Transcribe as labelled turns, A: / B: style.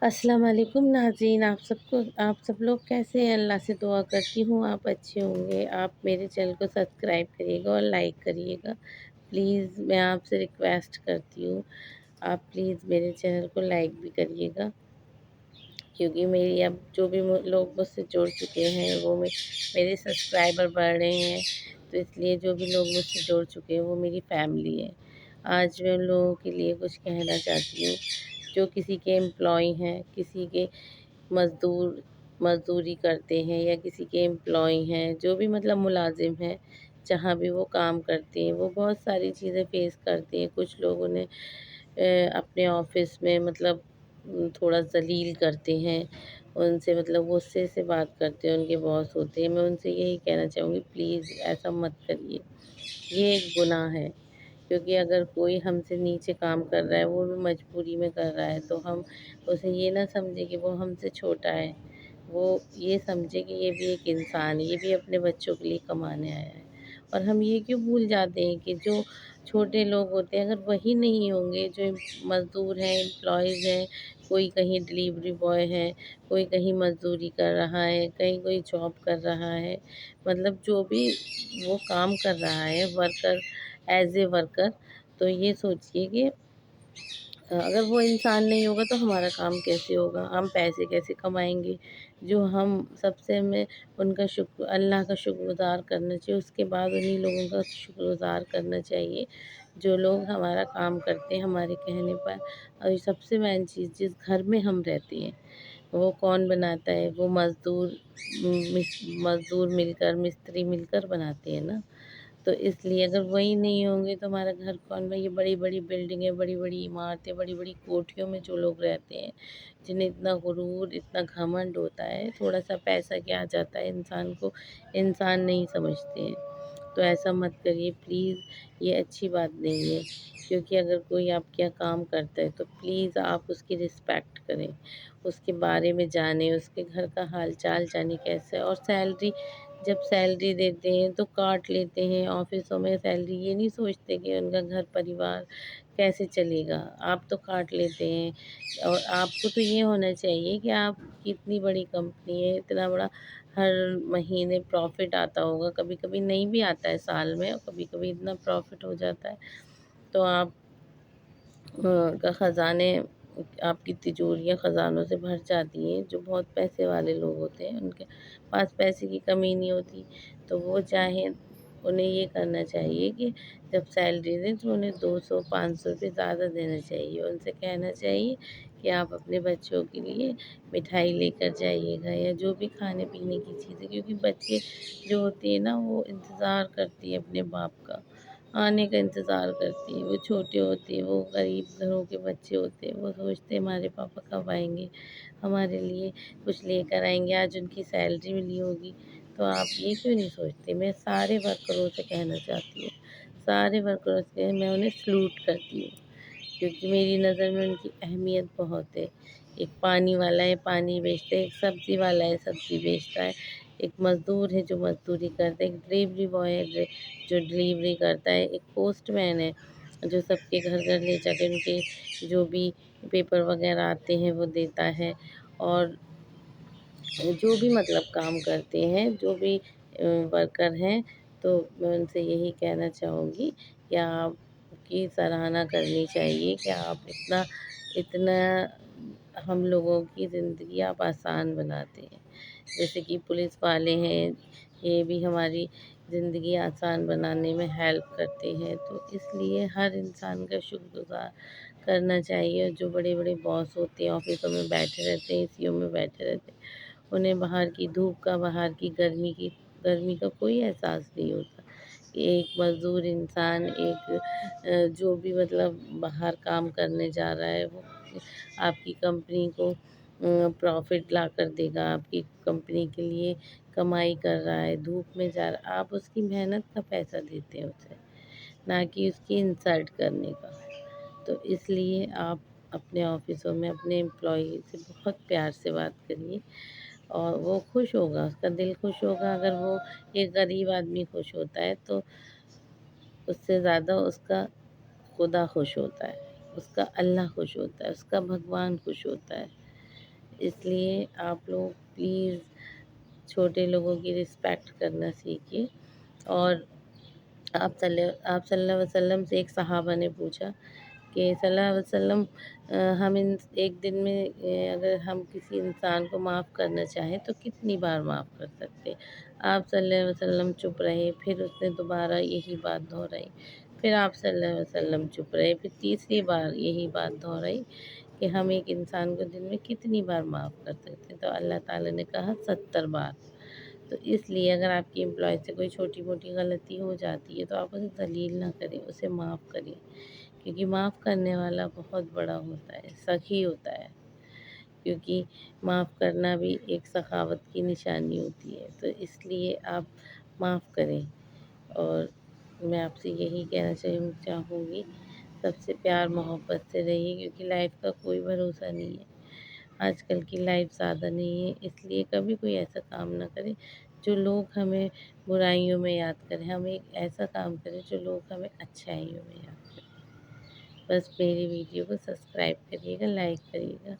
A: السلام علیکم ناظرین، آپ سب لوگ کیسے ہیں؟ اللہ سے دعا کرتی ہوں آپ اچھے ہوں گے۔ آپ میرے چینل کو سبسکرائب کریے گا اور لائک کریے گا پلیز۔ میں آپ سے ریکویسٹ کرتی ہوں، آپ پلیز میرے چینل کو لائک بھی کریے گا، کیونکہ میری اب جو بھی لوگ مجھ سے جڑ چکے ہیں وہ میرے سبسکرائبر بڑھ رہے ہیں، تو اس لیے جو بھی لوگ مجھ سے جڑ چکے ہیں وہ میری فیملی ہے۔ آج میں ان لوگوں کے لیے کچھ کہنا چاہتی ہوں جو کسی کے امپلائی ہیں، کسی کے مزدوری کرتے ہیں، یا کسی کے امپلائی ہیں، جو بھی مطلب ملازم ہیں، جہاں بھی وہ کام کرتے ہیں، وہ بہت ساری چیزیں فیس کرتے ہیں۔ کچھ لوگوں نے اپنے آفس میں مطلب تھوڑا ذلیل کرتے ہیں، ان سے مطلب غصے سے بات کرتے ہیں، ان کے باس ہوتے ہیں۔ میں ان سے یہی کہنا چاہوں گی پلیز ایسا مت کریے، یہ ایک گناہ ہے۔ کیونکہ اگر کوئی ہم سے نیچے کام کر رہا ہے، وہ بھی مجبوری میں کر رہا ہے، تو ہم اسے یہ نہ سمجھے کہ وہ ہم سے چھوٹا ہے، وہ یہ سمجھے کہ یہ بھی ایک انسان ہے، یہ بھی اپنے بچوں کے لیے کمانے آیا ہے۔ اور ہم یہ کیوں بھول جاتے ہیں کہ جو چھوٹے لوگ ہوتے ہیں، اگر وہی نہیں ہوں گے، جو مزدور ہیں، امپلائیز ہیں، کوئی کہیں ڈلیوری بوائے ہے، کوئی کہیں مزدوری کر رہا ہے، کہیں کوئی جاب کر رہا ہے، مطلب جو بھی وہ کام کر رہا ہے ورکر، ایز اے ورکر، تو یہ سوچیے کہ اگر وہ انسان نہیں ہوگا تو ہمارا کام کیسے ہوگا، ہم پیسے کیسے کمائیں گے؟ جو ہم سب سے ہمیں ان کا اللہ کا شکر گزار کرنا چاہیے، اس کے بعد انہی لوگوں کا شکر گزار کرنا چاہیے جو لوگ ہمارا کام کرتے ہیں ہمارے کہنے پر۔ اور سب سے مین چیز، جس گھر میں ہم رہتے ہیں وہ کون بناتا ہے؟ وہ مزدور مل کر، مستری مل کر بناتے ہیں نا۔ تو اس لیے اگر وہی نہیں ہوں گے تو ہمارا گھر کون بنائے؟ یہ بڑی بڑی بلڈنگیں، بڑی بڑی عمارتیں، بڑی بڑی کوٹھیوں میں جو لوگ رہتے ہیں، جنہیں اتنا غرور، اتنا گھمنڈ ہوتا ہے، تھوڑا سا پیسہ کیا آ جاتا ہے انسان کو، انسان نہیں سمجھتے ہیں۔ تو ایسا مت کریے پلیز، یہ اچھی بات نہیں ہے۔ کیونکہ اگر کوئی آپ کے یہاں کام کرتا ہے تو پلیز آپ اس کی رسپیکٹ کریں، اس کے بارے میں جانیں، اس کے گھر کا حال چال جانیں کیسا ہے۔ اور جب سیلری دیتے ہیں تو کاٹ لیتے ہیں آفسوں میں سیلری، یہ نہیں سوچتے کہ ان کا گھر پریوار کیسے چلے گا، آپ تو کاٹ لیتے ہیں۔ اور آپ کو تو یہ ہونا چاہیے کہ آپ کی اتنی بڑی کمپنی ہے، اتنا بڑا ہر مہینے پروفٹ آتا ہوگا، کبھی کبھی نہیں بھی آتا ہے سال میں، اور کبھی کبھی اتنا پروفٹ ہو جاتا ہے، تو آپ کا خزانے، آپ کی تجوریاں خزانوں سے بھر جاتی ہیں۔ جو بہت پیسے والے لوگ ہوتے ہیں ان کے پاس پیسے کی کمی نہیں ہوتی، تو وہ چاہیں، انہیں یہ کرنا چاہیے کہ جب سیلری دیں تو انہیں 200 500 روپے زیادہ دینا چاہیے، ان سے کہنا چاہیے کہ آپ اپنے بچوں کے لیے مٹھائی لے کر جائیے گا، یا جو بھی کھانے پینے کی چیزیں، کیونکہ بچے جو ہوتے ہیں نا وہ انتظار کرتے ہیں اپنے باپ کا، آنے کا انتظار کرتی ہیں۔ وہ چھوٹے ہوتے ہیں، وہ غریب گھروں کے بچے ہوتے ہیں، وہ سوچتے ہیں ہمارے پاپا کب آئیں گے، ہمارے لیے کچھ لے کر آئیں گے، آج ان کی سیلری ملی ہوگی۔ تو آپ یہ کیوں نہیں سوچتے؟ میں سارے ورکروں سے کہنا چاہتی ہوں، سارے ورکروں سے میں انہیں سلوٹ کرتی ہوں، کیونکہ میری نظر میں ان کی اہمیت بہت ہے۔ ایک پانی والا ہے پانی بیچتا ہے، ایک سبزی والا ہے سبزی بیچتا ہے، ایک مزدور ہے جو مزدوری کرتا ہے، ایک ڈلیوری بوائے ہے جو ڈلیوری کرتا ہے، ایک پوسٹ مین ہے جو سب کے گھر گھر لے جا کے ان کے جو بھی پیپر وغیرہ آتے ہیں وہ دیتا ہے۔ اور جو بھی مطلب کام کرتے ہیں، جو بھی ورکر ہیں، تو میں ان سے یہی کہنا چاہوں گی کہ آپ کی سراہنا کرنی چاہیے کہ آپ اتنا ہم لوگوں کی زندگی آپ آسان بناتے ہیں۔ جیسے کہ پولیس والے ہیں، یہ بھی ہماری زندگی آسان بنانے میں ہیلپ کرتے ہیں، تو اس لیے ہر انسان کا شکر گزار کرنا چاہیے۔ جو بڑے بڑے باس ہوتے ہیں آفسوں میں بیٹھے رہتے ہیں، اے سیوں میں بیٹھے رہتے ہیں، انہیں باہر کی دھوپ کا، باہر کی گرمی کا کوئی احساس نہیں ہوتا۔ ایک مزدور انسان، ایک جو بھی مطلب باہر کام کرنے جا رہا ہے، وہ آپ کی کمپنی کو پروفٹ لا کر دے گا، آپ کی کمپنی کے لیے کمائی کر رہا ہے، دھوپ میں جا رہا ہے، آپ اس کی محنت کا پیسہ دیتے ہیں اسے، نہ کہ اس کی انسلٹ کرنے کا۔ تو اس لیے آپ اپنے آفسوں میں اپنے امپلائی سے بہت پیار سے بات کریے، اور وہ خوش ہوگا، اس کا دل خوش ہوگا۔ اگر وہ ایک غریب آدمی خوش ہوتا ہے تو اس سے زیادہ اس کا خدا خوش ہوتا ہے، اس کا اللہ خوش ہوتا ہے، اس کا بھگوان خوش ہوتا ہے۔ اس لیے آپ لوگ پلیز چھوٹے لوگوں کی رسپیکٹ کرنا سیکھیے۔ اور آپ صلی اللہ علیہ وسلم سے ایک صحابہ نے پوچھا کہ صلی اللہ علیہ وسلم ہم ایک دن میں اگر ہم کسی انسان کو معاف کرنا چاہیں تو کتنی بار معاف کر سکتے؟ آپ صلی اللہ علیہ وسلم چپ رہے، پھر اس نے دوبارہ یہی بات دہرائی، پھر آپ صلی اللہ علیہ وسلم چپ رہے، پھر تیسری بار یہی بات دہرائی کہ ہم ایک انسان کو دن میں کتنی بار معاف کر سکتے ہیں؟ تو اللہ تعالیٰ نے کہا 70 بار۔ تو اس لیے اگر آپ کی امپلائی سے کوئی چھوٹی موٹی غلطی ہو جاتی ہے تو آپ اسے ذلیل نہ کریں، اسے معاف کریں، کیونکہ معاف کرنے والا بہت بڑا ہوتا ہے، سخی ہوتا ہے، کیونکہ معاف کرنا بھی ایک سخاوت کی نشانی ہوتی ہے۔ تو اس لیے آپ معاف کریں، اور میں آپ سے یہی کہنا چاہوں گی، سب سے پیار محبت سے رہیے، کیونکہ لائف کا کوئی بھروسہ نہیں ہے، آج کل کی لائف زیادہ نہیں ہے۔ اس لیے کبھی کوئی ایسا کام نہ کرے جو لوگ ہمیں برائیوں میں یاد کریں، ہم ایک ایسا کام کریں جو لوگ ہمیں اچھائیوں میں یاد کریں۔ بس میری ویڈیو کو سبسکرائب کریے گا، لائک کریے گا۔